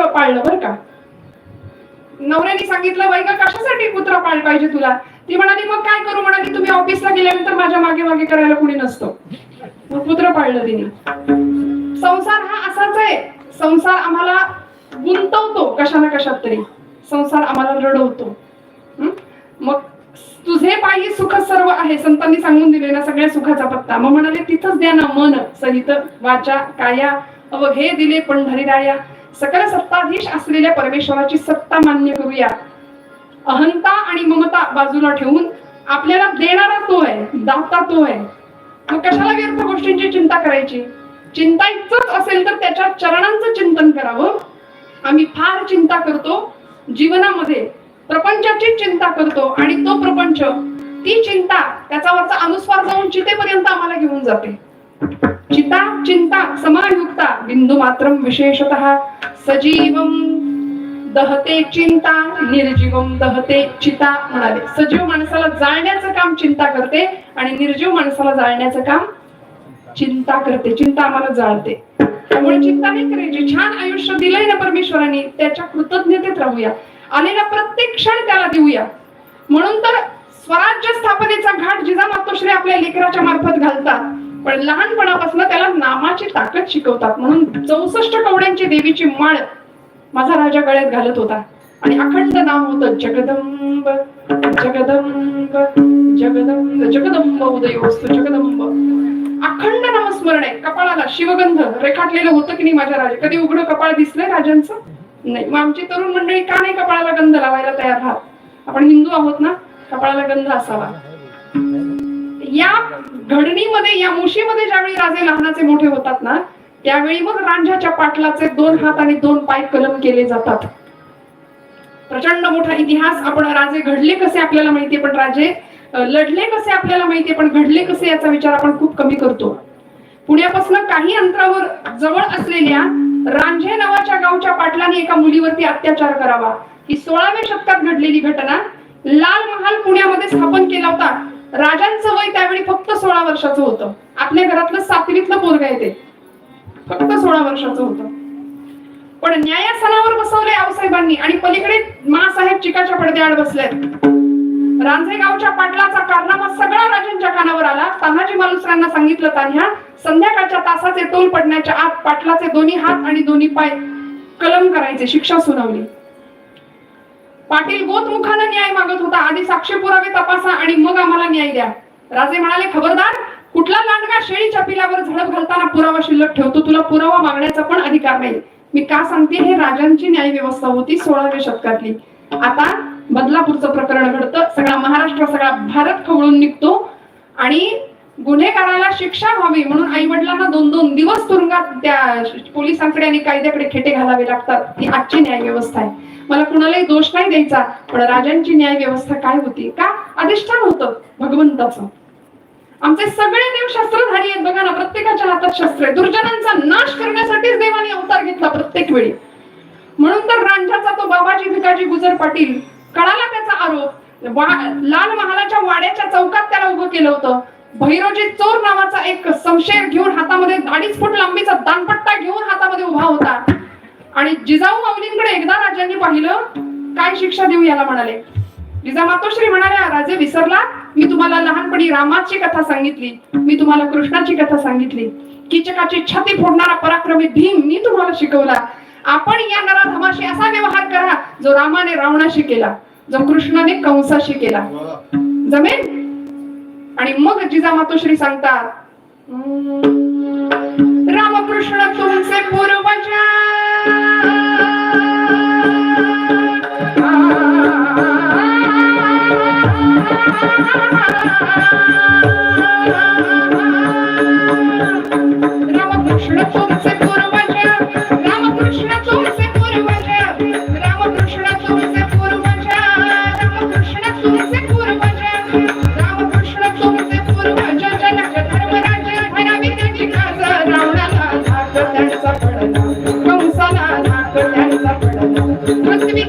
पाळलं बरं का. नवऱ्याने सांगितलं बाई का कशासाठी कुत्रा पाळ पाहिजे तुला. ती म्हणाली मग काय करू. म्हणाली तुम्ही ऑफिसला गेल्यानंतर माझ्या मागे मागे करायला कुणी नसतं. मग कुत्रा पाळलं तिने. संसार हा असाच आहे. संसार आम्हाला गुंतवतो कशा ना कशात तरी. संसार आम्हाला रडवतो. मग तुझे पायी सुख सर्व आहे संतांनी सांगून दिले ना सगळ्या सुखाचा पत्ता. मग म्हणाले तिथंच द्या ना मन सहित वाचा काया अवघे दिले पंढरीराया. सकल सत्ताधीश असलेल्या परमेश्वराची सत्ता मान्य करूया. अहंता आणि ममता बाजूला ठेवून आपल्याला देणारा तो आहे, दाता तो आहे. मग कशाला व्यर्थ गोष्टींची चिंता करायची. चिंता इतकंच असेल तर त्याच्या चरणांचं चिंतन करावं. आम्ही फार चिंता करतो जीवनामध्ये, प्रपंचाची चिंता करतो आणि तो प्रपंच, ती चिंता त्याच्यावरचा अनुस्वार जाऊन चितेपर्यंत आम्हाला घेऊन जाते. चिता चिंता समायुक्ता बिंदू मात्रम विशेषतः सजीवम दहते चिंता निर्जीवम दहते चिता म्हणाले. सजीव माणसाला जाळण्याचं काम चिंता करते आणि निर्जीव माणसाला जाळण्याचं काम चिंता करते. चिंता आम्हाला जाळते. त्यामुळे चिंता नाही करायची. छान आयुष्य दिलंय ना परमेश्वराने, त्याच्या कृतज्ञतेत राहूया. आलेला प्रत्येक क्षण त्याला देऊया. म्हणून तर स्वराज्य स्थापनेचा घाट जिजामातोश्री आपल्या लेकराच्या मार्फत घालतात. पण लहानपणापासून त्याला नामाची ताकद शिकवतात. म्हणून 64 कवड्यांची देवीची माळ माझा राजा गळ्यात घालत होता आणि अखंड नाव होतं जगदंब जगदंब जगदंब जगदंब उदयोस्तु जगदंब. अखंड नामस्मरण आहे. कपाळाला शिवगंध रेखाटलेलं होतं की नाही माझ्या राजा. कधी उघडं कपाळ दिसलंय राजांचं नाही. मग आमची तरुण मंडळी का नाही कपाळाला गंध लावायला तयार राहत. आपण हिंदू आहोत ना, कपाळाला गंध असावा. या घडणीमध्ये, या मुशीमध्ये ज्यावेळी राजे लहानाचे मोठे होतात ना, त्यावेळी मग रांझ्याच्या पाटलाचे 2 हात आणि 2 पाय कलम केले जातात. प्रचंड मोठा इतिहास. आपण राजे घडले कसे आपल्याला माहितीये, पण राजे लढले कसे आपल्याला माहितीये, पण घडले कसे याचा विचार आपण खूप कमी करतो. पुण्यापासून काही अंतरावर जवळ असलेल्या रांझे नावाच्या गावच्या पाटलाने एका मुलीवरती अत्याचार करावा. ही 16व्या शतकात घडलेली घटना. लाल महाल पुण्यामध्ये स्थापन केला होता. राजांचं वय त्यावेळी फक्त 16 वर्षाचं होतं. आपल्या घरातलं 7वीतलं पोरग आहे ते, फक्त 16 वर्षाचं होतं. पण न्यायासनावर बसवले आऊसाहेबांनी आणि पलीकडे मासाहेब चिकाच्या पडद्याआड बसलेत. रांझे गावच्या पाटलाचा कारनामा सगळा राजांच्या कानावर आला. तान्हाजी मालुसरांना सांगितलं तान्ह्या संध्याकाळच्या तासाचे टोल पडण्याच्या आत पाटलाचे दोन्ही हात आणि दोन्ही पाय कलम करायचे. शिक्षा सुनावली. पाटील गोतमुखानं न्याय मागत होता. आधी साक्षी पुरावे तपासा आणि मग आम्हाला न्याय द्या. राजे म्हणाले खबरदार, कुठला लांडगा शेळीच्या पिलावर झडप घालताना पुरावा शिल्लक ठेवतो. तुला पुरावा मागण्याचा पण अधिकार नाही. मी का सांगते, हे राजांची न्याय व्यवस्था होती 16व्या शतकातली. आता बदलापूरचं प्रकरण घडतं. सगळा महाराष्ट्र, सगळा भारत खवळून निघतो आणि गुन्हेगाराला शिक्षा व्हावी म्हणून आई वडिलांना 2-2 दिवस तुरुंगात त्या पोलिसांकडे आणि कायद्याकडे खेटे घालावे लागतात. ही आजची न्याय व्यवस्था आहे. मला कुणालाही दोष नाही द्यायचा, पण राजांची न्याय व्यवस्था काय होती का? अधिष्ठान होतं भगवंताचं. आमचे सगळे देव शस्त्रधारी आहेत बघा ना, प्रत्येकाच्या हातात शस्त्र आहे. दुर्जनांचा नाश करण्यासाठीच देवाने अवतार घेतला प्रत्येक वेळी. म्हणून तर रांझ्याचा तो बाबाजी भिकाजी गुजर पाटील, कळाला त्याचा आरोप. लाल महालाच्या वाड्याच्या चौकात त्याला उभं केलं होतं. भैरोजी चोर नावाचा एक समशेर घेऊन हातामध्ये 2.5 फूट लांबीचा दानपट्टा घेऊन हातामध्ये उभा होता. आणि जिजाऊ माऊलींकडे एकदा राजांनी पाहिलं. काय शिक्षा देऊ याला म्हणाले. जिजामातोश्री म्हणाल्या राजे विसरला, मी तुम्हाला लहानपणी रामाची कथा सांगितली, मी तुम्हाला कृष्णाची कथा सांगितली. कीचकाची छाती फोडणारा पराक्रमी भीम मी तुम्हाला शिकवला. आपण या नराधमाशी असा व्यवहार करा जो रामाने रावणाशी केला, जो कृष्णाने कंसाशी केला. जमेल? आणि मग जिजामातोश्री सांगतात रामकृष्ण तुमचे पूर्वज रामकृष्ण तुमचे पूर्वज रामकृष्ण तुमचे पूर्वज रामकृष्ण तुमचे पूर्वज रामकृष्ण तुमचे पूर्वज रामकृष्ण तुमचे पूर्वज जनक धर्मराज धरावी त्याची काज रावणाला धाक त्यांचा पडला कंसाला धाक त्यांचा पडला पृथ्वी